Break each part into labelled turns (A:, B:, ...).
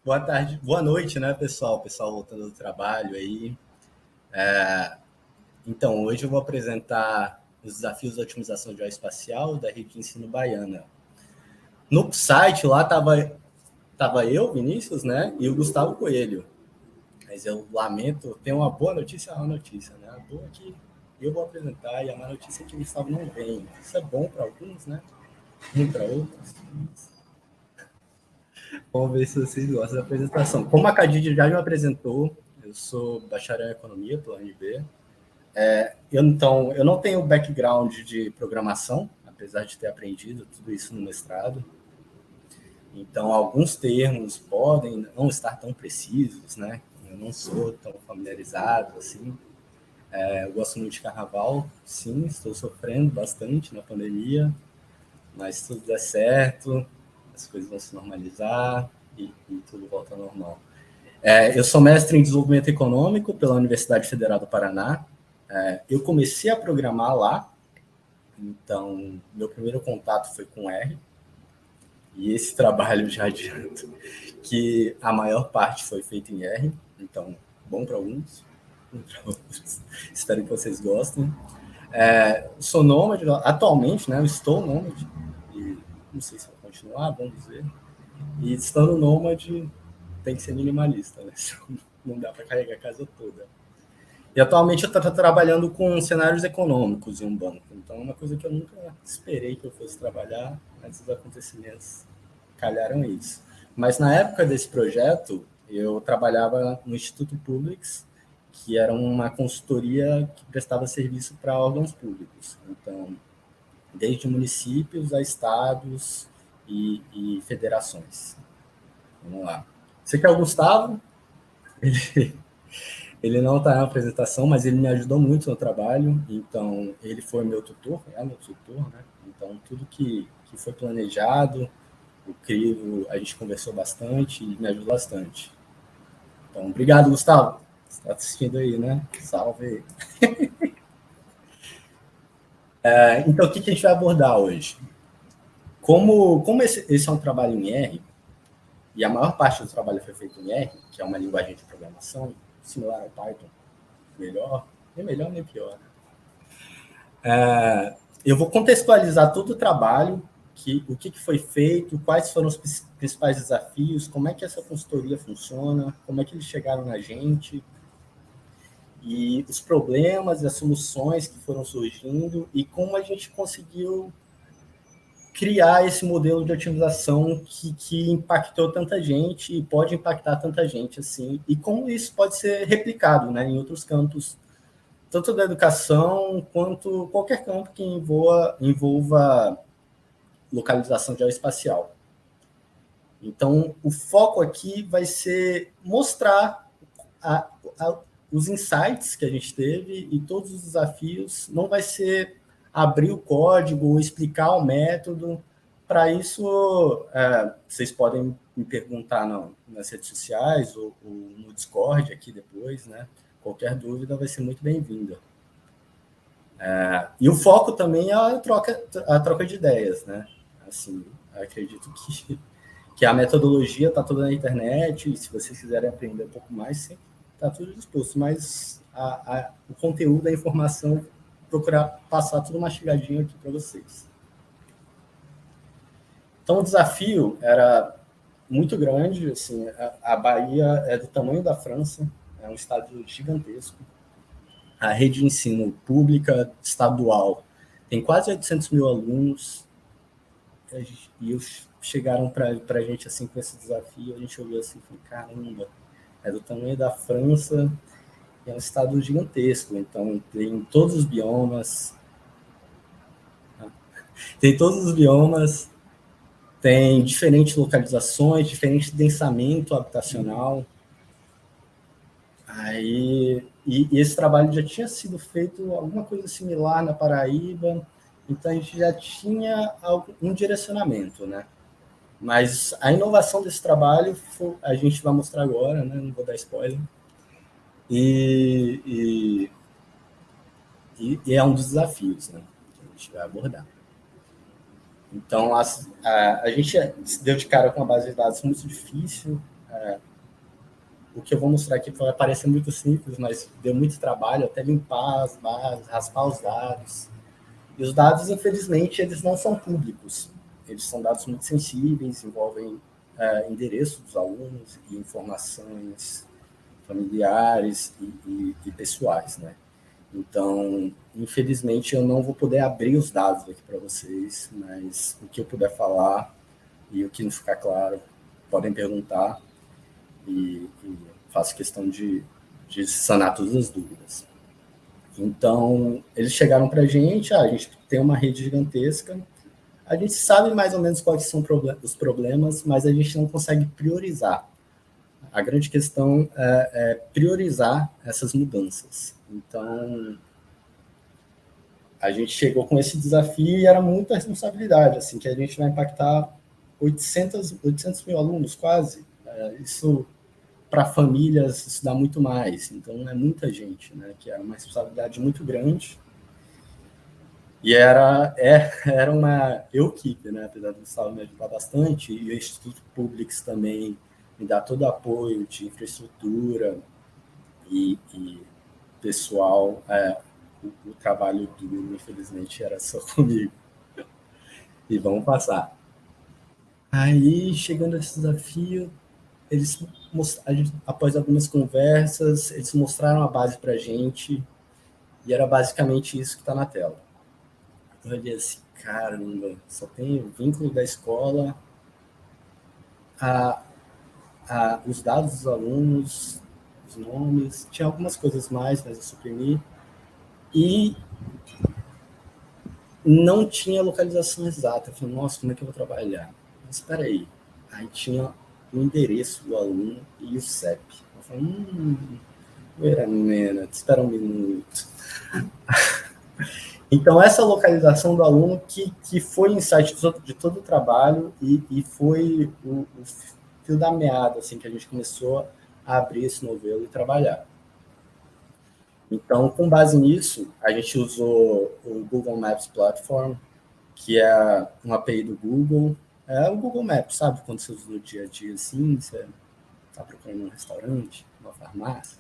A: Boa tarde, boa noite, né, pessoal? Pessoal voltando do trabalho aí. Então, hoje eu vou apresentar os desafios da otimização geoespacial da rede de ensino baiana. No site lá tava eu, Vinícius, né, e o Gustavo Coelho. Mas eu lamento, tem uma boa notícia e uma má notícia, né? A boa é que eu vou apresentar e a má notícia é que o Gustavo não vem. Isso é bom para alguns, né? Ruim para outros. Vamos ver se vocês gostam da apresentação. Como a Cadide já me apresentou, eu sou bacharel em economia pela UNB. Eu não tenho background de programação, apesar de ter aprendido tudo isso no mestrado. Então, alguns termos podem não estar tão precisos, né? Eu não sou tão familiarizado assim. Eu gosto muito de carnaval, sim, estou sofrendo bastante na pandemia, mas se tudo der certo, as coisas vão se normalizar e tudo volta ao normal. Eu sou mestre em desenvolvimento econômico pela Universidade Federal do Paraná. Eu comecei a programar lá, então meu primeiro contato foi com R, e esse trabalho já adianto que a maior parte foi feita em R, então bom para alguns, bom para outros. Espero que vocês gostem. Sou nômade, atualmente, né? Eu estou nômade, e não sei se vou continuar, vamos ver. E estando nômade, tem que ser minimalista, né? Não dá para carregar a casa toda. E atualmente eu estou trabalhando com cenários econômicos em um banco. Então, é uma coisa que eu nunca esperei que eu fosse trabalhar, mas os acontecimentos calharam isso. Mas na época desse projeto, eu trabalhava no Instituto Publix, que era uma consultoria que prestava serviço para órgãos públicos. Então, desde municípios a estados e federações. Vamos lá. Esse aqui é o Gustavo. Ele não está na apresentação, mas ele me ajudou muito no trabalho. Então, ele foi meu tutor, é meu tutor, né? Então, tudo que foi planejado, o crivo, a gente conversou bastante e me ajudou bastante. Então, obrigado, Gustavo. Você está assistindo aí, né? Salve. Então, o que a gente vai abordar hoje? Como esse é um trabalho em R, e a maior parte do trabalho foi feito em R, que é uma linguagem de programação, similar ao Python, melhor, nem melhor nem pior. Eu vou contextualizar todo o trabalho, o que foi feito, quais foram os principais desafios, como é que essa consultoria funciona, como é que eles chegaram na gente, e os problemas e as soluções que foram surgindo, e como a gente conseguiu criar esse modelo de otimização que impactou tanta gente e pode impactar tanta gente assim, e como isso pode ser replicado, né, em outros campos, tanto da educação quanto qualquer campo que envolva localização geoespacial. Então, o foco aqui vai ser mostrar os insights que a gente teve e todos os desafios. Não vai ser abrir o código ou explicar o método. Para isso, vocês podem me perguntar nas redes sociais ou no Discord aqui depois, né? Qualquer dúvida vai ser muito bem-vinda. E o foco também é a troca de ideias, né? Assim, acredito que a metodologia está toda na internet, e se vocês quiserem aprender um pouco mais, está tudo disposto, mas o conteúdo, a informação, procurar passar tudo mastigadinho aqui para vocês. Então, o desafio era muito grande, assim, a Bahia é do tamanho da França, é um estado gigantesco, a rede de ensino pública estadual tem quase 800 mil alunos, e chegaram para a gente assim com esse desafio, a gente olhou assim e falou, caramba, é do tamanho da França, é um estado gigantesco, então tem todos os biomas, tem diferentes localizações, diferente densamento habitacional. E esse trabalho já tinha sido feito alguma coisa similar na Paraíba, então a gente já tinha um direcionamento, né? Mas a inovação desse trabalho a gente vai mostrar agora, né? Não vou dar spoiler. E é um dos desafios, né? Que a gente vai abordar. Então, a gente se deu de cara com uma base de dados muito difícil, o que eu vou mostrar aqui vai parecer muito simples, mas deu muito trabalho até limpar as bases, raspar os dados. E os dados, infelizmente, eles não são públicos. Eles são dados muito sensíveis, envolvem endereço dos alunos e informações familiares e pessoais, né? Então, infelizmente, eu não vou poder abrir os dados aqui para vocês, mas o que eu puder falar e o que não ficar claro, podem perguntar e faço questão de sanar todas as dúvidas. Então, eles chegaram para a gente tem uma rede gigantesca, a gente sabe mais ou menos quais são os problemas, mas a gente não consegue priorizar. A grande questão é priorizar essas mudanças. Então, a gente chegou com esse desafio e era muita responsabilidade, assim, que a gente vai impactar 800 mil alunos, quase. Isso, para famílias, isso dá muito mais. Então, é muita gente, né? Que é uma responsabilidade muito grande. E era uma equipe, né? Apesar do Gustavo me ajudar bastante, e o Instituto Publix também me dá todo o apoio de infraestrutura e pessoal. O trabalho duro, infelizmente, era só comigo. E vamos passar. Aí, chegando a esse desafio, após algumas conversas, eles mostraram a base para a gente, e era basicamente isso que está na tela. Eu olhei assim, caramba, só tem o vínculo da escola, os dados dos alunos, os nomes, tinha algumas coisas mais, mas eu suprimi, e não tinha localização exata. Eu falei, nossa, como é que eu vou trabalhar? Mas espera aí. Aí tinha o endereço do aluno e o CEP. Eu falei, wait a minute, espera um minuto. Então, essa localização do aluno que foi o insight de todo o trabalho e foi o fio da meada, assim, que a gente começou a abrir esse novelo e trabalhar. Então, com base nisso, a gente usou o Google Maps Platform, que é uma API do Google. É o Google Maps, sabe? Quando você usa no dia a dia, assim, você está procurando um restaurante, uma farmácia.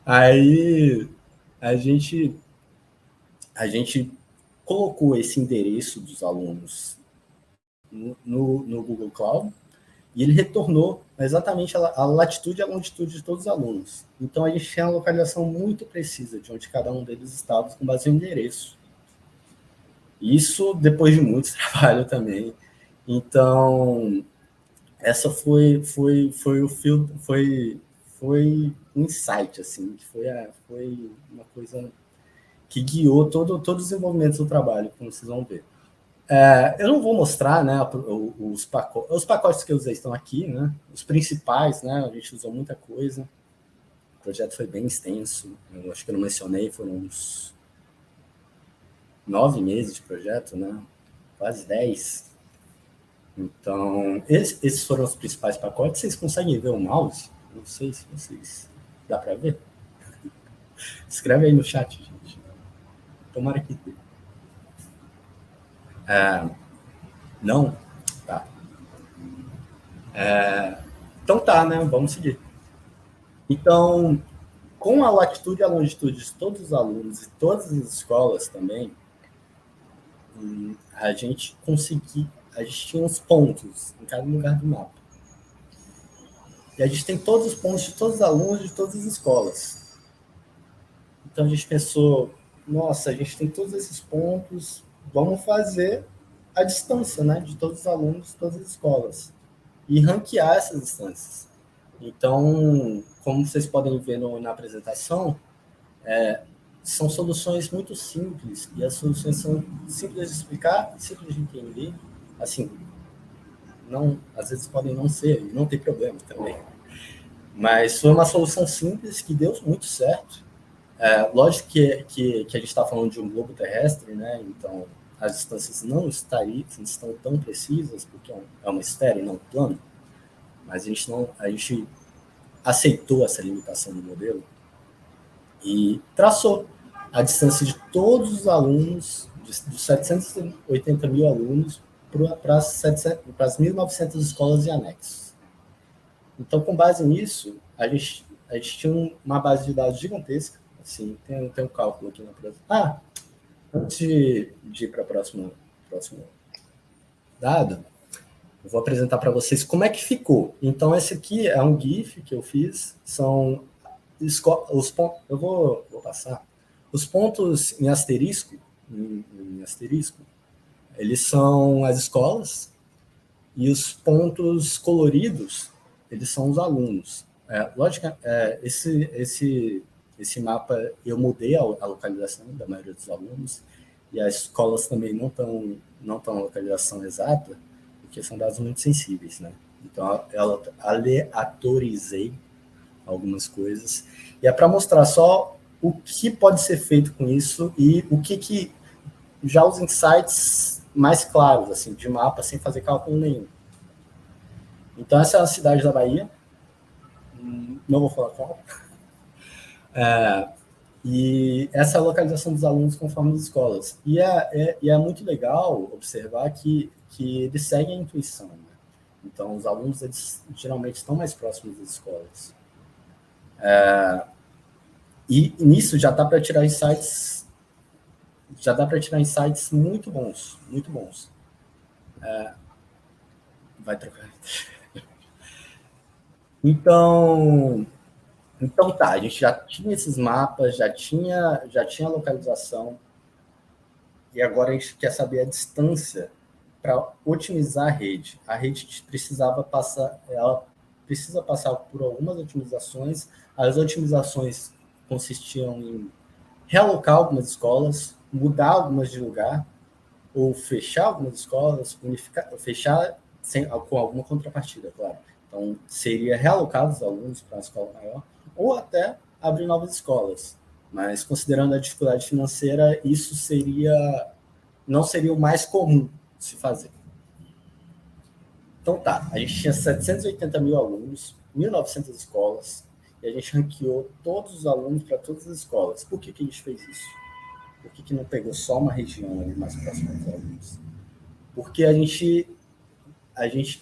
A: Aí, a gente colocou esse endereço dos alunos no Google Cloud e ele retornou exatamente a latitude e a longitude de todos os alunos. Então, a gente tinha uma localização muito precisa de onde cada um deles estava, com base no endereço. Isso depois de muito trabalho também. Então, essa foi o fio, foi um insight, assim, que foi uma coisa que guiou todo o desenvolvimento do trabalho, como vocês vão ver. Eu não vou mostrar, né, os pacotes que eu usei estão aqui, né, os principais, né, a gente usou muita coisa, o projeto foi bem extenso, eu acho que eu não mencionei, foram uns 9 meses de projeto, né, quase 10. Então, esses foram os principais pacotes. Vocês conseguem ver o mouse? Não sei se vocês... Dá para ver? Escreve aí no chat, gente. Tomara que dê. Não? Tá. Então tá, né? Vamos seguir. Então, com a latitude e a longitude de todos os alunos e todas as escolas também, a gente tinha uns pontos em cada lugar do mapa. E a gente tem todos os pontos de todos os alunos de todas as escolas. Então a gente pensou, nossa, a gente tem todos esses pontos, vamos fazer a distância, né, de todos os alunos de todas as escolas e ranquear essas distâncias. Então, como vocês podem ver na apresentação, são soluções muito simples, e as soluções são simples de explicar e simples de entender. Assim, não, às vezes podem não ser, não tem problema também. Mas foi uma solução simples que deu muito certo. Lógico que a gente está falando de um globo terrestre, né? Então as distâncias não estão tão precisas, porque é uma esfera e não um plano, mas a gente aceitou essa limitação do modelo e traçou a distância de todos os alunos, dos 780 mil alunos, para as 1.900 escolas e anexos. Então, com base nisso, a gente tinha uma base de dados gigantesca. Assim, tem um cálculo aqui na próxima. Antes de ir para o próximo dado, eu vou apresentar para vocês como é que ficou. Então, esse aqui é um GIF que eu fiz, são os pontos. Eu vou passar. Os pontos em asterisco, eles são as escolas, e os pontos coloridos, eles são os alunos. Esse mapa, eu mudei a localização da maioria dos alunos, e as escolas também não estão na localização exata, porque são dados muito sensíveis, né? Então, eu aleatorizei algumas coisas, e é para mostrar só o que pode ser feito com isso e o que já os insights mais claros, assim, de mapa, sem fazer cálculo nenhum. Então, essa é a cidade da Bahia, não vou falar qual, e essa é a localização dos alunos conforme as escolas. E é muito legal observar que eles seguem a intuição, né? Então, os alunos, eles geralmente estão mais próximos das escolas. E nisso já dá para tirar insights muito bons, muito bons. Vai trocar. Então tá, a gente já tinha esses mapas, já tinha a localização, e agora a gente quer saber a distância para otimizar a rede. A rede precisa passar por algumas otimizações. As otimizações consistiam em realocar algumas escolas, mudar algumas de lugar, ou fechar algumas escolas, fechar com alguma contrapartida, claro. Então, seria realocar os alunos para uma escola maior, ou até abrir novas escolas. Mas, considerando a dificuldade financeira, isso não seria o mais comum de se fazer. Então tá, a gente tinha 780 mil alunos, 1.900 escolas, e a gente ranqueou todos os alunos para todas as escolas. Por que a gente fez isso? Por que não pegou só uma região ali mais próxima dos alunos? Porque a gente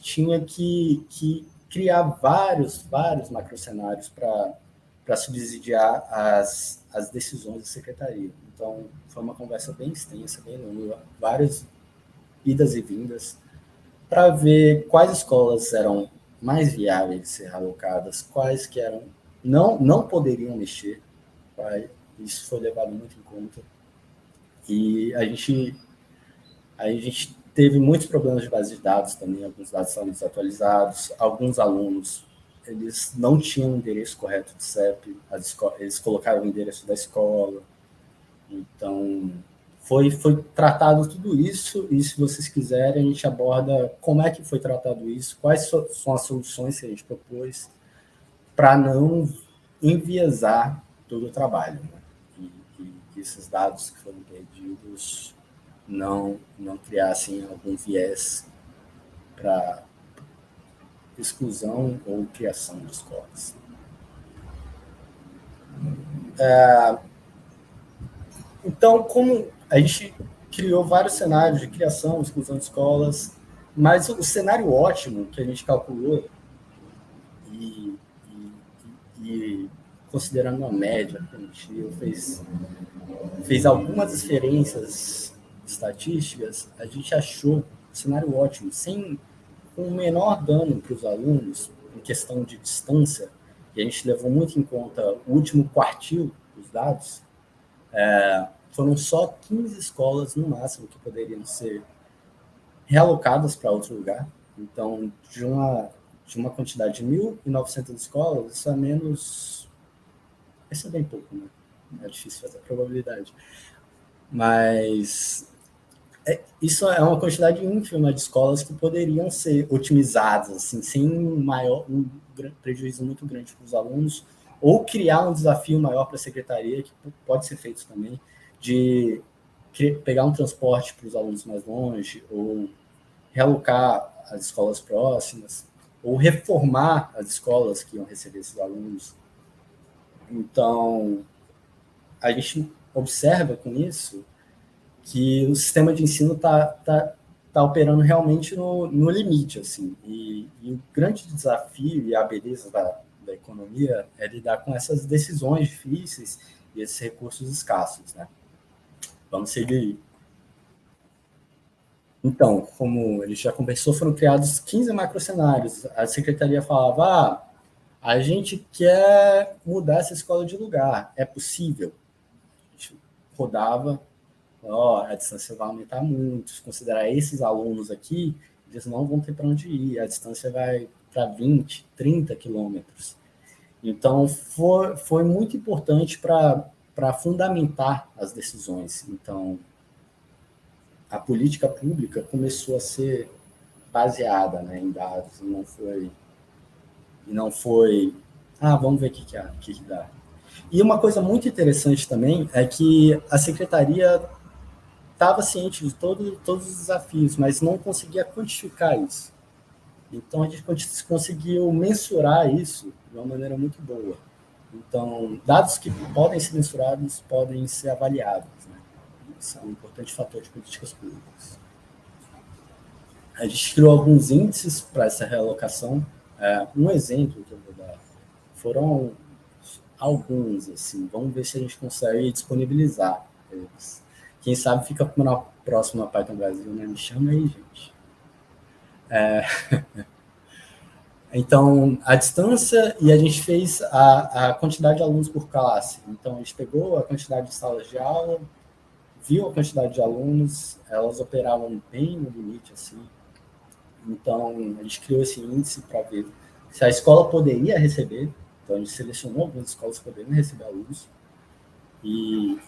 A: tinha que criar vários macrocenários para subsidiar as decisões da secretaria. Então, foi uma conversa bem extensa, bem longa, várias idas e vindas, para ver quais escolas eram mais viáveis de ser alocadas, quais que não poderiam mexer. Isso foi levado muito em conta. E a gente teve muitos problemas de base de dados também, alguns dados estavam desatualizados, alguns alunos eles não tinham o endereço correto de CEP, eles colocaram o endereço da escola. Então, foi tratado tudo isso, e se vocês quiserem, a gente aborda como é que foi tratado isso, quais são as soluções que a gente propôs para não enviesar todo o trabalho, né? E esses dados que foram perdidos não criassem algum viés para exclusão ou criação de escolas. Então, como a gente criou vários cenários de criação, exclusão de escolas, mas o cenário ótimo que a gente calculou, e considerando uma média, a gente fez algumas experiências estatísticas, a gente achou um cenário ótimo, com o menor dano para os alunos, em questão de distância, e a gente levou muito em conta o último quartil dos dados, foram só 15 escolas, no máximo, que poderiam ser realocadas para outro lugar. Então, de uma quantidade de 1.900 escolas, isso é menos... Isso é bem pouco, né? É difícil fazer a probabilidade. Mas isso é uma quantidade ínfima de escolas que poderiam ser otimizadas, assim, sem um prejuízo muito grande para os alunos, ou criar um desafio maior para a secretaria, que pode ser feito também, de pegar um transporte para os alunos mais longe, ou realocar as escolas próximas, ou reformar as escolas que iam receber esses alunos. Então, a gente observa com isso que o sistema de ensino está está operando realmente no limite, assim. E o grande desafio e a beleza da economia é lidar com essas decisões difíceis e esses recursos escassos, né? Vamos seguir. Então, como ele já conversou, foram criados 15 macrocenários. A secretaria falava, a gente quer mudar essa escola de lugar, é possível? A gente rodava, a distância vai aumentar muito, se considerar esses alunos aqui, eles não vão ter para onde ir, a distância vai para 20, 30 quilômetros. Então, foi muito importante para fundamentar as decisões. Então, a política pública começou a ser baseada, né, em dados, e não foi vamos ver o que dá. E uma coisa muito interessante também é que a secretaria estava ciente de todos os desafios, mas não conseguia quantificar isso. Então, a gente conseguiu mensurar isso de uma maneira muito boa. Então, dados que podem ser mensurados podem ser avaliados, né? Isso é um importante fator de políticas públicas. A gente criou alguns índices para essa realocação. Um exemplo que eu vou dar foram alguns, assim. Vamos ver se a gente consegue disponibilizar eles. Quem sabe fica na próxima Python Brasil, né? Me chama aí, gente. Então, a distância, e a gente fez a quantidade de alunos por classe. Então, a gente pegou a quantidade de salas de aula, viu a quantidade de alunos, elas operavam bem no limite, assim. Então, a gente criou esse índice para ver se a escola poderia receber. Então, a gente selecionou algumas escolas que poderiam receber alunos e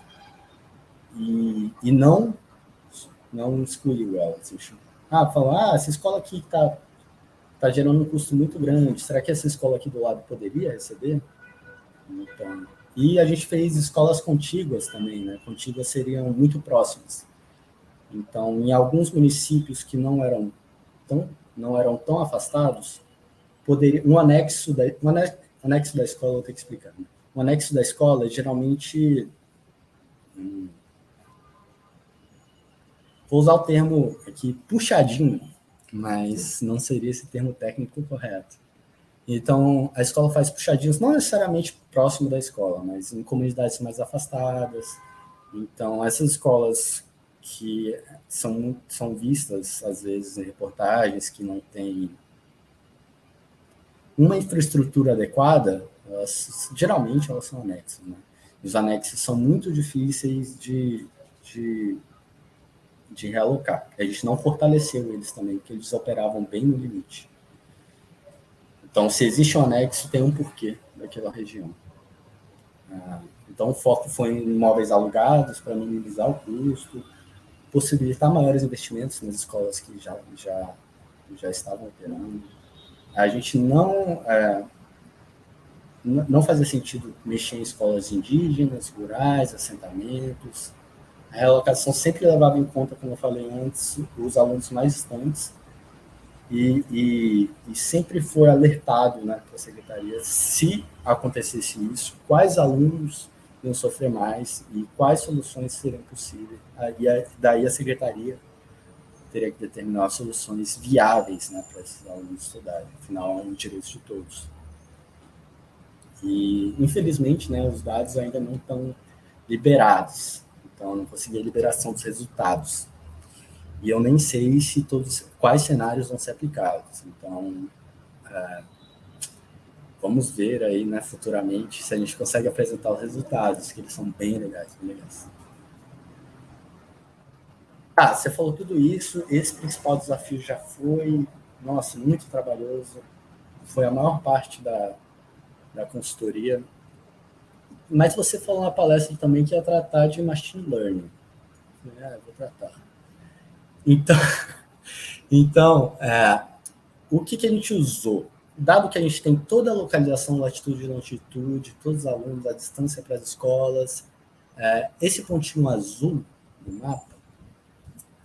A: não excluiu elas. Falou, essa escola aqui está gerando um custo muito grande, será que essa escola aqui do lado poderia receber? Então, e a gente fez escolas contíguas também, né? Contíguas seriam muito próximas. Então, em alguns municípios que não eram tão afastados, poderia um anexo da escola, vou ter que explicar. Né? O anexo da escola é geralmente vou usar o termo aqui, puxadinho, mas não seria esse termo técnico correto. Então, a escola faz puxadinhos, não necessariamente próximo da escola, mas em comunidades mais afastadas. Então, essas escolas que são vistas, às vezes, em reportagens, que não têm uma infraestrutura adequada, geralmente elas são anexas. Né? Os anexos são muito difíceis de realocar. A gente não fortaleceu eles também, porque eles operavam bem no limite. Então, se existe um anexo, tem um porquê daquela região. Então, o foco foi em imóveis alugados para minimizar o custo, possibilitar maiores investimentos nas escolas que já estavam operando. A gente não fazia sentido mexer em escolas indígenas, rurais, assentamentos. A realocação sempre levava em conta, como eu falei antes, os alunos mais distantes e sempre foi alertado, né, para a secretaria, se acontecesse isso, quais alunos iam sofrer mais e quais soluções seriam possíveis. Daí a secretaria teria que determinar soluções viáveis, né, para esses alunos estudarem. Afinal, é um direito de todos. E, infelizmente, né, os dados ainda não estão liberados. Então, eu não consegui a liberação dos resultados. E eu nem sei se quais cenários vão ser aplicados. Então, vamos ver aí, né, futuramente, se a gente consegue apresentar os resultados, que eles são bem legais, bem legais. Você falou tudo isso, esse principal desafio já foi, nossa, muito trabalhoso, foi a maior parte da consultoria, mas você falou na palestra também que ia tratar de machine learning. Vou tratar. Então o que a gente usou? Dado que a gente tem toda a localização, latitude e longitude, todos os alunos, a distância para as escolas, esse pontinho azul do mapa,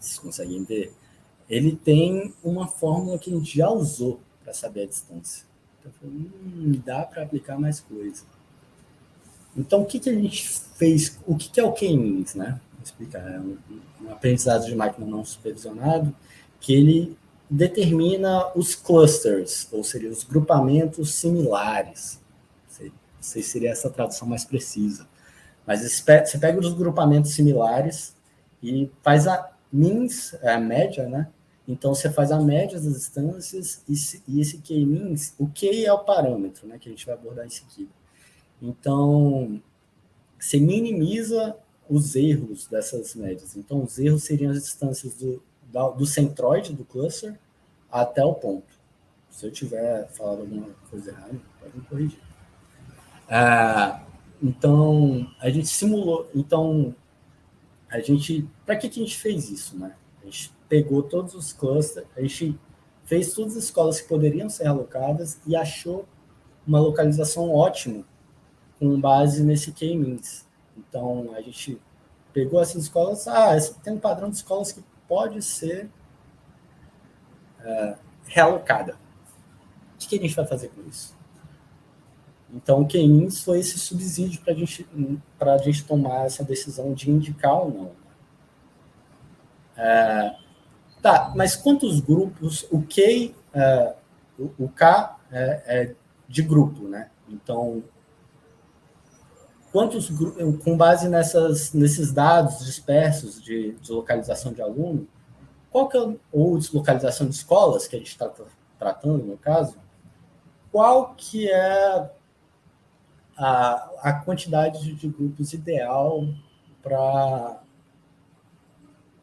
A: vocês conseguem ver, ele tem uma fórmula que a gente já usou para saber a distância. Então, dá para aplicar mais coisa. Então, o que a gente fez? O que é o K-means, né? Vou explicar. É um aprendizado de máquina não supervisionado. que ele determina os clusters, ou seja, os grupamentos similares. Não sei se seria essa tradução mais precisa. Mas você pega os grupamentos similares e faz a means, a média, né? Então, você faz a média das distâncias e esse K-means, o K é o parâmetro, né, que a gente vai abordar em seguida. Então, você minimiza os erros dessas médias. Então, os erros seriam as distâncias do centroide do cluster até o ponto. Se eu tiver falado alguma coisa errada, pode me corrigir. Então, a gente simulou. Então, para que a gente fez isso, né? A gente pegou todos os clusters, a gente fez todas as escolas que poderiam ser alocadas e achou uma localização ótima com base nesse K-means. Então, a gente pegou essas escolas, tem um padrão de escolas que pode ser realocada. O que a gente vai fazer com isso? Então, o K-means foi esse subsídio para a gente tomar essa decisão de indicar ou não. Mas quantos grupos? O K é de grupo, né? Então, quantos grupos, com base nesses dados dispersos de localização de aluno, ou de localização de escolas, que a gente está tratando, no caso, qual que é a quantidade de grupos ideal para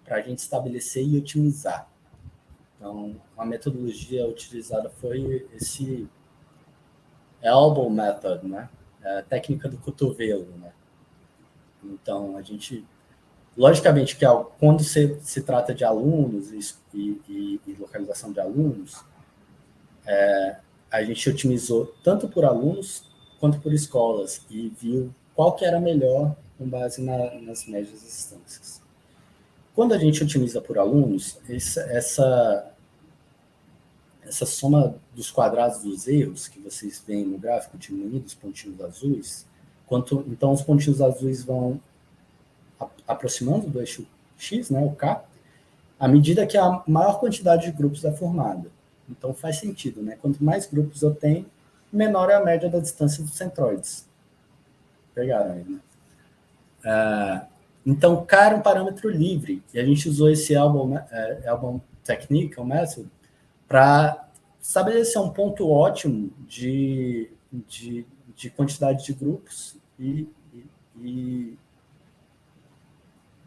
A: a gente estabelecer e otimizar? Então, a metodologia utilizada foi esse elbow method, né? A técnica do cotovelo, né? Então, a gente, logicamente, que quando se trata de alunos e localização de alunos, a gente otimizou tanto por alunos quanto por escolas e viu qual que era melhor com base nas médias das distâncias. Quando a gente otimiza por alunos, essa soma dos quadrados dos erros que vocês veem no gráfico diminuindo, os pontinhos azuis, então os pontinhos azuis vão aproximando do eixo X, né, o K, à medida que a maior quantidade de grupos é formada. Então faz sentido, né? Quanto mais grupos eu tenho, menor é a média da distância dos centroides. Pegaram aí, né? Então, K era um parâmetro livre, e a gente usou esse Albon Technique, o método, para estabelecer um ponto ótimo de quantidade de grupos e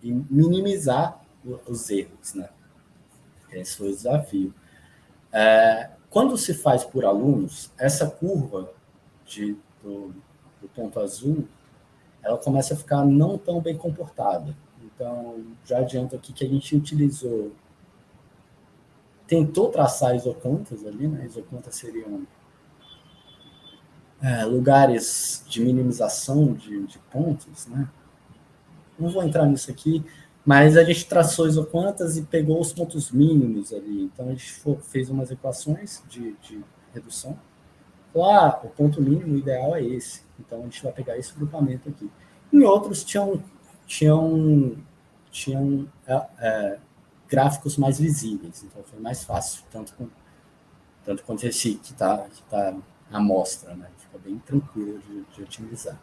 A: minimizar os erros, né? Esse foi o desafio. Quando se faz por alunos, essa curva do ponto azul, ela começa a ficar não tão bem comportada. Então, já adianto aqui que a gente tentou traçar isocontas ali, né? Isocontas seriam lugares de minimização de pontos, né? Não vou entrar nisso aqui, mas a gente traçou isocontas e pegou os pontos mínimos ali. Então, a gente fez umas equações de redução. Falou, o ponto mínimo ideal é esse. Então, a gente vai pegar esse grupamento aqui. Em outros, tinham gráficos mais visíveis. Então, foi mais fácil, tanto quanto esse que está à mostra, né? Fica bem tranquilo de otimizar.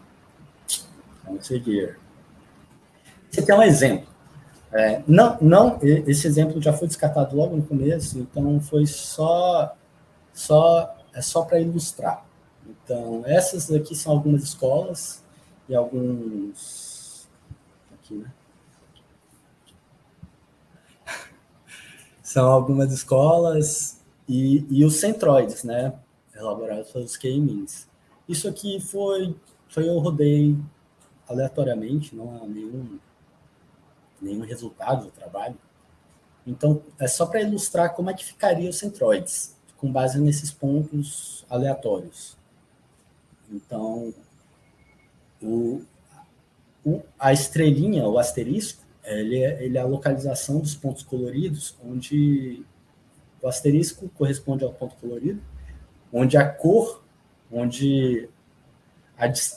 A: Vamos seguir. Esse aqui é um exemplo. Esse exemplo já foi descartado logo no começo, então foi só para ilustrar. Então, essas aqui são algumas escolas e alguns... Aqui, né? São algumas escolas e os centroides, né? Elaborados pelos K-means. Isso aqui eu rodei aleatoriamente, não há nenhum resultado do trabalho. Então, é só para ilustrar como é que ficaria os centroides, com base nesses pontos aleatórios. Então, a estrelinha, o asterisco, ele é a localização dos pontos coloridos, onde o asterisco corresponde ao ponto colorido, onde a cor, onde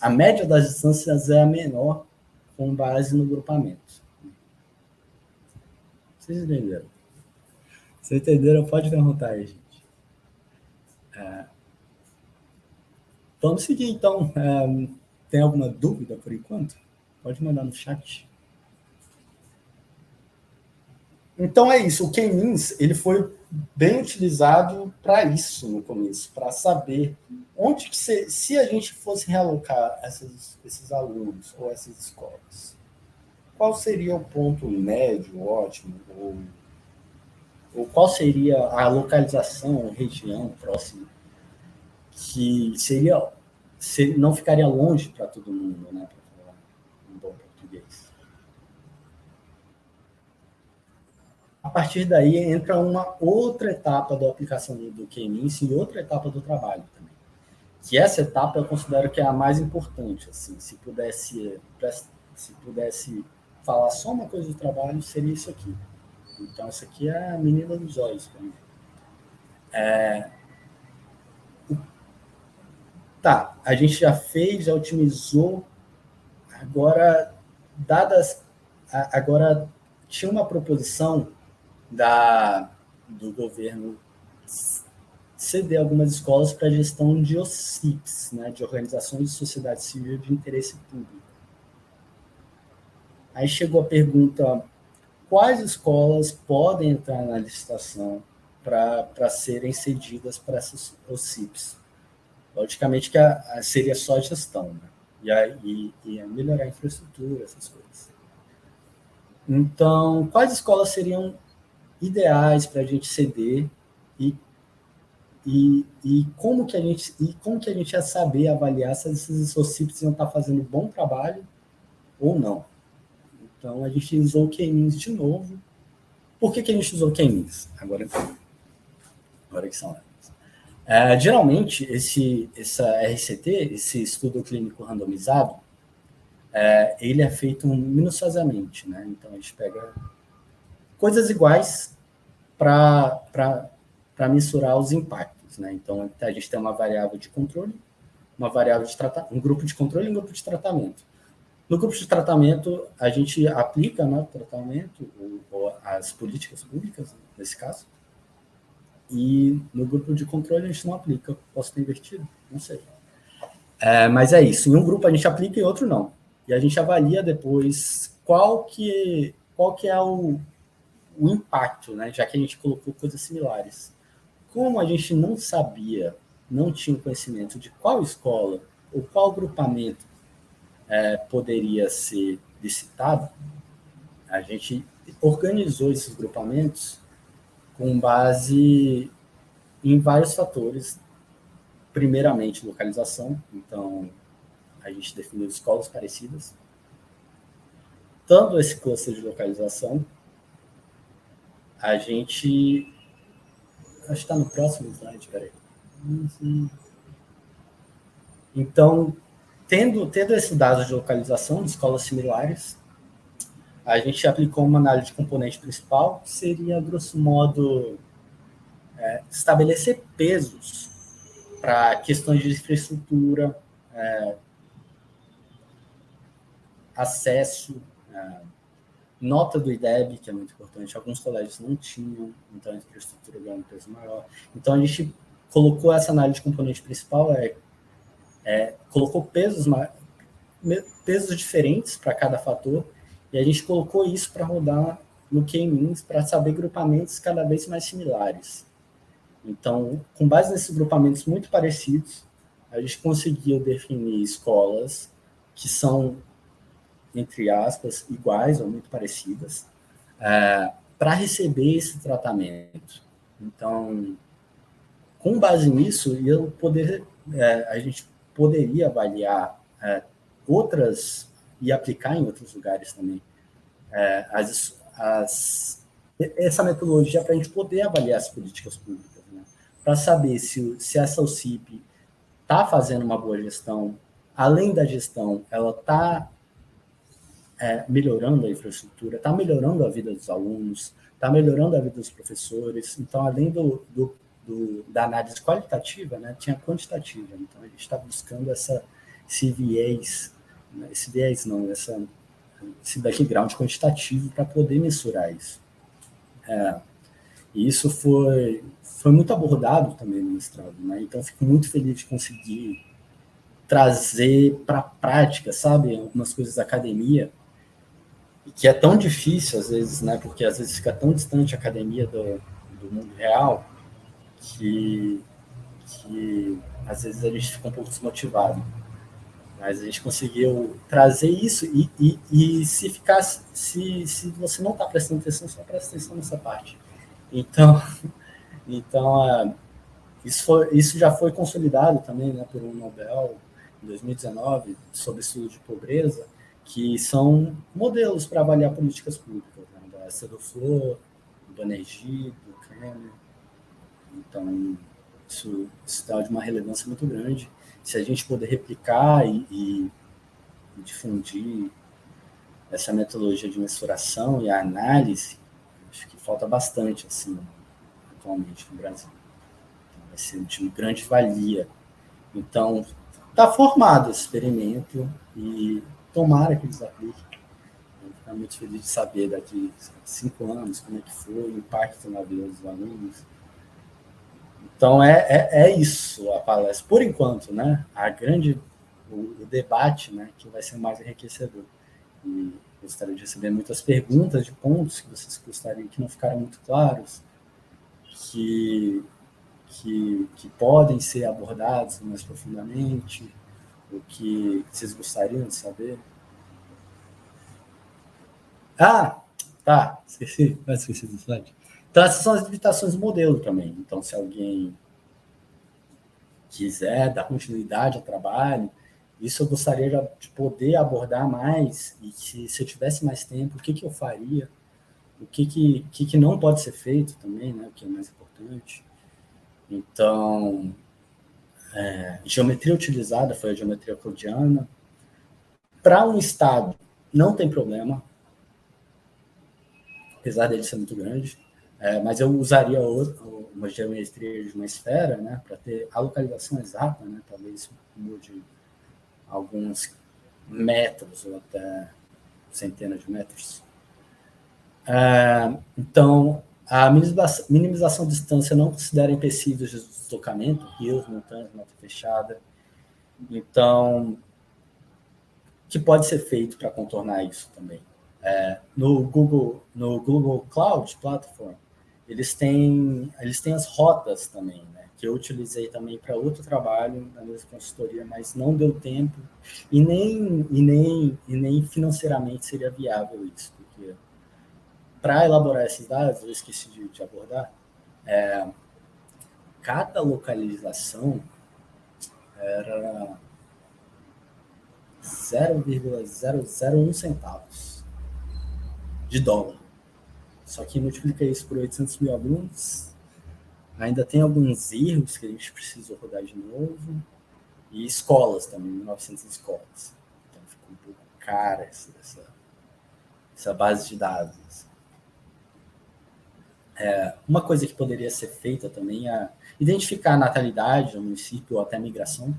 A: a média das distâncias é a menor, com base no grupamento. Vocês entenderam? Vocês entenderam? Pode perguntar aí, gente. Vamos seguir, então. Tem alguma dúvida por enquanto? Pode mandar no chat. Então é isso. O K-means, ele foi bem utilizado para isso no começo, para saber onde que se a gente fosse realocar esses alunos ou essas escolas, qual seria o ponto médio, ótimo, ou qual seria a localização, região próxima, que não ficaria longe para todo mundo, né, para falar um bom português. A partir daí entra uma outra etapa da aplicação do K-means e outra etapa do trabalho também. Que essa etapa eu considero que é a mais importante. Assim, se pudesse falar só uma coisa do trabalho, seria isso aqui. Então, isso aqui é a menina dos olhos para mim. Tá, a gente já fez, já otimizou. Agora tinha uma proposição do governo ceder algumas escolas para a gestão de OCIPs, né, de organizações de sociedade civil de interesse público. Aí chegou a pergunta: quais escolas podem entrar na licitação para serem cedidas para essas OCIPs? Logicamente que seria só a gestão, né? E melhorar a infraestrutura, essas coisas. Então, quais escolas seriam ideais para a gente ceder e como que a gente ia saber avaliar se esses OCIPs iam estar fazendo bom trabalho ou não? Então, a gente usou o K-means de novo. Por que a gente usou o K-means? Agora que são geralmente, essa RCT, esse estudo clínico randomizado, ele é feito minuciosamente, né? Então, a gente pega coisas iguais para mensurar os impactos, né? Então, a gente tem uma variável de controle, uma variável de tratamento, um grupo de controle e um grupo de tratamento. No grupo de tratamento, a gente aplica, né, o tratamento, ou as políticas públicas, nesse caso, e no grupo de controle a gente não aplica. Posso ter invertido? Não sei. Mas é isso. Em um grupo a gente aplica e em outro não. E a gente avalia depois qual que é o impacto, né? Já que a gente colocou coisas similares. Como a gente não sabia, não tinha conhecimento de qual escola ou qual grupamento poderia ser licitado, a gente organizou esses grupamentos com base em vários fatores. Primeiramente, localização. Então, a gente definiu escolas parecidas. Tanto esse cluster de localização, a gente... Acho que está no próximo slide, peraí. Então, tendo esses dados de localização de escolas similares, a gente aplicou uma análise de componente principal, que seria, grosso modo, estabelecer pesos para questões de infraestrutura, acesso, nota do IDEB, que é muito importante. Alguns colégios não tinham, então a infraestrutura ganhou um peso maior. Então, a gente colocou essa análise de componente principal, colocou pesos diferentes para cada fator, e a gente colocou isso para rodar no K-means para saber grupamentos cada vez mais similares. Então, com base nesses grupamentos muito parecidos, a gente conseguiu definir escolas que são, entre aspas, iguais ou muito parecidas, para receber esse tratamento. Então, com base nisso, a gente poderia avaliar outras e aplicar em outros lugares também essa metodologia para a gente poder avaliar as políticas públicas, né? Para saber se essa OCIP está fazendo uma boa gestão, além da gestão, ela está melhorando a infraestrutura, está melhorando a vida dos alunos, está melhorando a vida dos professores. Então, além da análise qualitativa, né, tinha quantitativa. Então, a gente está buscando esse viés, esse background quantitativo para poder mensurar isso. E isso foi muito abordado também no mestrado, né? Então, fico muito feliz de conseguir trazer para a prática, sabe, algumas coisas da academia, e que é tão difícil às vezes, né? Porque às vezes fica tão distante a academia do mundo real que às vezes a gente fica um pouco desmotivado. Mas a gente conseguiu trazer isso e se ficar, se você não está prestando atenção, só presta atenção nessa parte. Então, então isso já foi consolidado também, né, por um Nobel em 2019 sobre estudo de pobreza, que são modelos para avaliar políticas públicas, né, da Cedoflor, do Banerjee, do Kremer. Então, isso dá de uma relevância muito grande. Se a gente puder replicar e difundir essa metodologia de mensuração e a análise, acho que falta bastante, assim, atualmente no Brasil. Então, vai ser de grande valia. Então, está formado esse experimento e tomara que eles apliquem. Eu vou ficar muito feliz de saber daqui a 5 anos como é que foi o impacto na vida dos alunos. Então, é isso a palestra. Por enquanto, né? O debate, né, que vai ser mais enriquecedor. E gostaria de receber muitas perguntas de pontos que vocês gostariam que não ficaram muito claros, que podem ser abordados mais profundamente, o que vocês gostariam de saber. Ah, tá, esqueci do slide. Então, essas são as limitações do modelo também. Então, se alguém quiser dar continuidade ao trabalho, isso eu gostaria de poder abordar mais, e se eu tivesse mais tempo, o que eu faria, o que não pode ser feito também, né, o que é mais importante. Então, geometria utilizada foi a geometria euclidiana. Para um estado, não tem problema, apesar dele ser muito grande, mas eu usaria uma geometria de uma esfera, né, para ter a localização exata, né, talvez mude alguns metros ou até centenas de metros. Então, a minimização de distância não considera empecilhos de deslocamento, rios, montanhas, mata fechada. Então, o que pode ser feito para contornar isso também? No Google Cloud Platform, eles têm as rotas também, né, que eu utilizei também para outro trabalho na mesma consultoria, mas não deu tempo e nem financeiramente seria viável isso, porque para elaborar esses dados, eu esqueci de abordar, cada localização era 0,001 centavos de dólar. Só que multiplica isso por 800 mil alunos, ainda tem alguns erros que a gente precisa rodar de novo, e escolas também, 1.900 escolas. Então ficou um pouco cara essa base de dados. Uma coisa que poderia ser feita também é identificar a natalidade do município ou até a migração,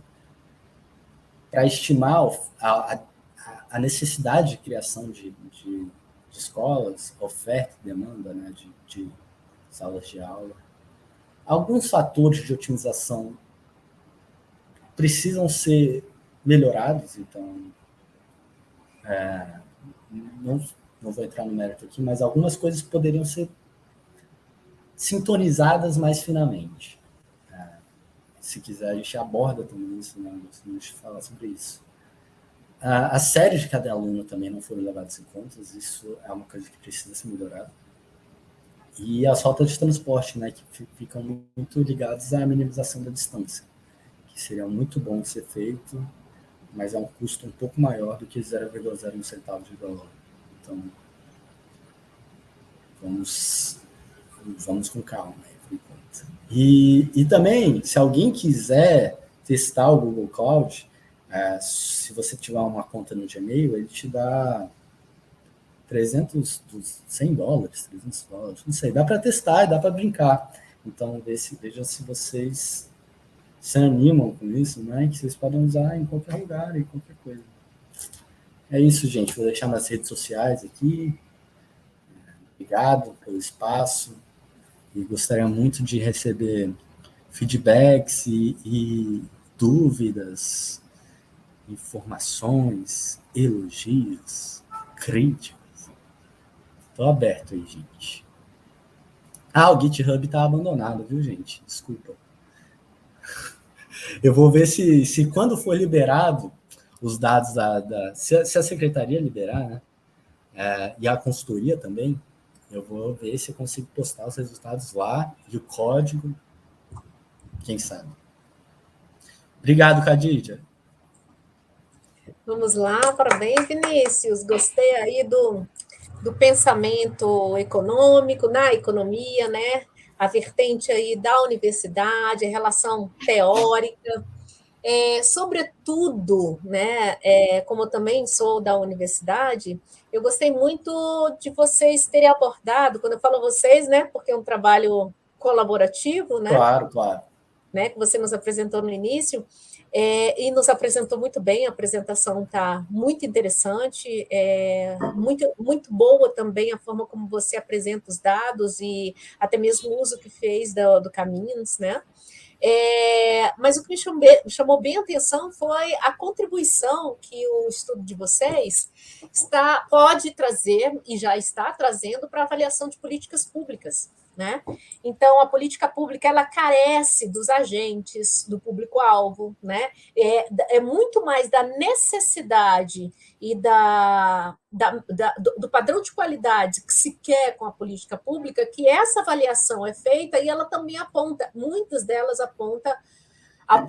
A: para estimar a necessidade de criação de escolas, oferta e demanda, né, de salas de aula. Alguns fatores de otimização precisam ser melhorados, então não vou entrar no mérito aqui, mas algumas coisas poderiam ser sintonizadas mais finamente. Se quiser, a gente aborda também isso, né? Vamos falar sobre isso. As séries de cada aluno também não foram levadas em conta, isso é uma coisa que precisa ser melhorada. E as rotas de transporte, né, que ficam muito ligadas à minimização da distância, que seria muito bom de ser feito, mas é um custo um pouco maior do que 0,01 centavo de dólar. Então, vamos com calma, né, por enquanto. E também, se alguém quiser testar o Google Cloud, se você tiver uma conta no Gmail, ele te dá 100 dólares, 300 dólares, não sei, dá para testar, dá para brincar. Então, vejam se vocês se animam com isso, né? Que vocês podem usar em qualquer lugar, em qualquer coisa. É isso, gente. Vou deixar nas redes sociais aqui. Obrigado pelo espaço. e gostaria muito de receber feedbacks e dúvidas, informações, elogios, críticas. Estou aberto aí, gente. O GitHub está abandonado, viu, gente? Desculpa. Eu vou ver se quando for liberado os dados se a secretaria liberar, né? E a consultoria também, eu vou ver se eu consigo postar os resultados lá e o código, quem sabe. Obrigado, Khadija.
B: Vamos lá, parabéns, Vinícius. Gostei aí do pensamento econômico, na economia, né? A vertente aí da universidade, a relação teórica. Sobretudo, né, como eu também sou da universidade, eu gostei muito de vocês terem abordado, quando eu falo vocês, né, porque é um trabalho colaborativo, né,
A: Claro, claro.
B: Né, que você nos apresentou no início, e nos apresentou muito bem, a apresentação está muito interessante, muito, muito boa também a forma como você apresenta os dados e até mesmo o uso que fez do Caminhos, né? Mas o que me chamou bem a atenção foi a contribuição que o estudo de vocês pode trazer e já está trazendo para a avaliação de políticas públicas. Né? Então, a política pública ela carece dos agentes, do público-alvo, né? É muito mais da necessidade e do padrão de qualidade que se quer com a política pública, que essa avaliação é feita e ela também aponta, muitas delas apontam a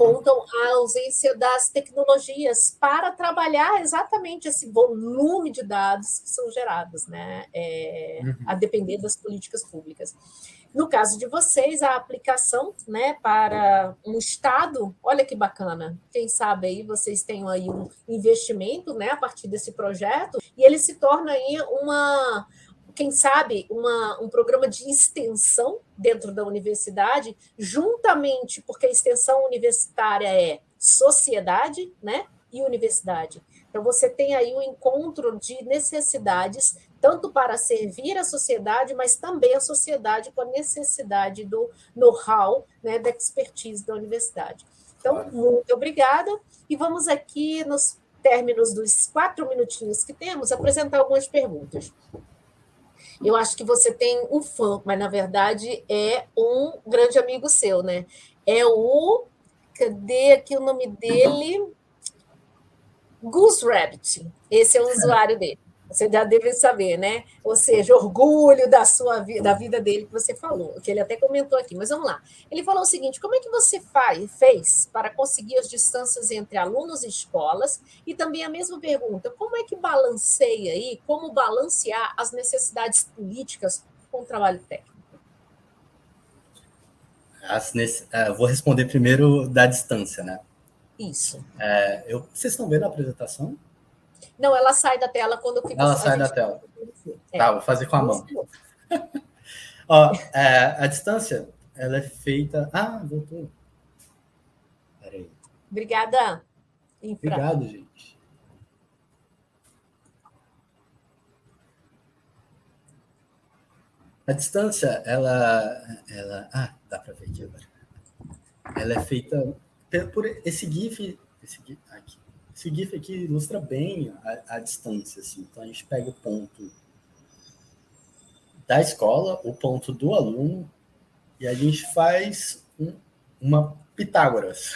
B: ausência das tecnologias para trabalhar exatamente esse volume de dados que são gerados, né? A depender das políticas públicas. No caso de vocês, a aplicação, né, para um estado, olha que bacana. Quem sabe aí vocês tenham aí um investimento, né, a partir desse projeto e ele se torna aí quem sabe, um programa de extensão dentro da universidade, juntamente, porque a extensão universitária é sociedade, né, e universidade. Então, você tem aí um encontro de necessidades, tanto para servir a sociedade, mas também a sociedade com a necessidade do know-how, né, da expertise da universidade. Então, muito obrigada. E vamos aqui, nos términos dos 4 minutinhos que temos, apresentar algumas perguntas. Eu acho que você tem um fã, mas na verdade é um grande amigo seu, né? Cadê aqui o nome dele? Goose Rabbit. Esse é o usuário dele. Você já deve saber, né? Ou seja, orgulho da vida dele que você falou, que ele até comentou aqui. Mas vamos lá. Ele falou o seguinte: como é que você fez para conseguir as distâncias entre alunos e escolas? E também a mesma pergunta: como é que balanceia aí, como balancear as necessidades políticas com o trabalho técnico?
A: Vou responder primeiro da distância, né?
B: Isso.
A: Vocês estão vendo a apresentação?
B: Não, ela sai da tela quando fica...
A: Ela sai da tela. Tá, vou fazer com a mão. A distância, ela é feita... voltou. Peraí.
B: Obrigada.
A: Obrigado, gente. A distância, dá para ver aqui agora. Ela é feita por esse GIF aqui. Esse GIF aqui ilustra bem a distância. Assim. Então, a gente pega o ponto da escola, o ponto do aluno, e a gente faz uma Pitágoras.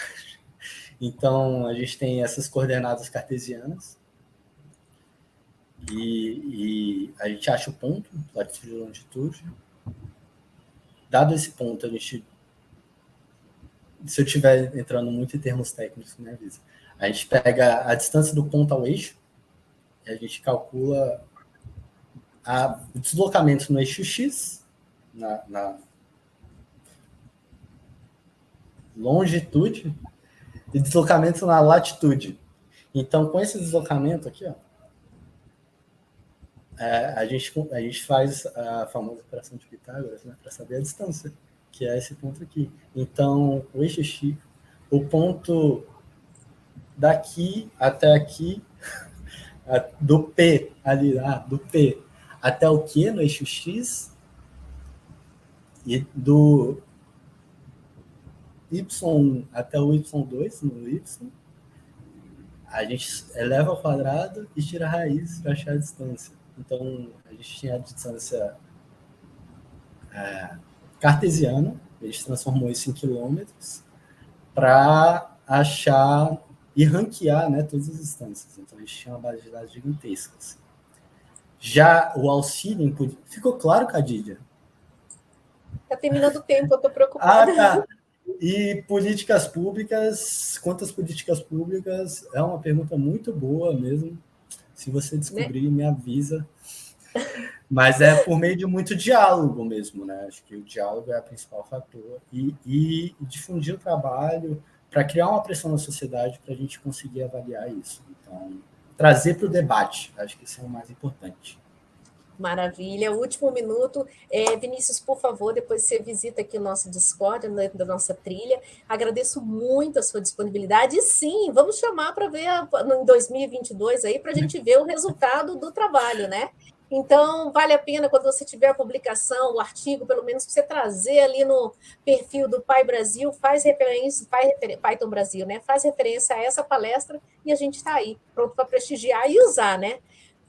A: Então, a gente tem essas coordenadas cartesianas, e a gente acha o ponto, latitude e longitude. Dado esse ponto, se eu estiver entrando muito em termos técnicos, me avisa. A gente pega a distância do ponto ao eixo e a gente calcula o deslocamento no eixo X, na longitude, e deslocamento na latitude. Então, com esse deslocamento aqui, a gente faz a famosa operação de Pitágoras, né, para saber a distância, que é esse ponto aqui. Então, o eixo X, o ponto daqui até aqui, do P ali, do P até o Q no eixo X, E do y até o y2, no y, a gente eleva ao quadrado e tira a raiz para achar a distância. Então, a gente tinha a distância cartesiana, a gente transformou isso em quilômetros para achar e ranquear, né, todas as distâncias. Então, a gente tinha uma base de dados gigantescas. Já o auxílio... Ficou claro, Khadija?
B: Está terminando o tempo, eu estou preocupada.
A: Tá. E políticas públicas, quantas políticas públicas? É uma pergunta muito boa mesmo. Se você descobrir, né? Me avisa. Mas é por meio de muito diálogo mesmo, né? Acho que o diálogo é o principal fator. E difundir o trabalho para criar uma pressão na sociedade para a gente conseguir avaliar isso. Então, trazer para o debate. Acho que isso é o mais importante.
B: Maravilha. Último minuto. Vinícius, por favor, depois você visita aqui o nosso Discord, né, da nossa trilha. Agradeço muito a sua disponibilidade. E sim, vamos chamar para ver em 2022 aí, para a gente ver o resultado do trabalho, né? Então, vale a pena, quando você tiver a publicação, o artigo, pelo menos, você trazer ali no perfil do Pai Brasil, faz referência, Python Brasil, né? Faz referência a essa palestra e a gente está aí, pronto para prestigiar e usar, né?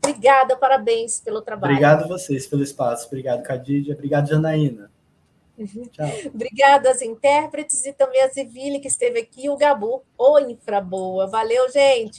B: Obrigada, parabéns pelo trabalho.
A: Obrigado a vocês pelo espaço. Obrigado, Khadija. Obrigado, Janaína.
B: Tchau. Obrigada às intérpretes e também a Zivile, que esteve aqui, e o Gabu, o Infraboa. Valeu, gente!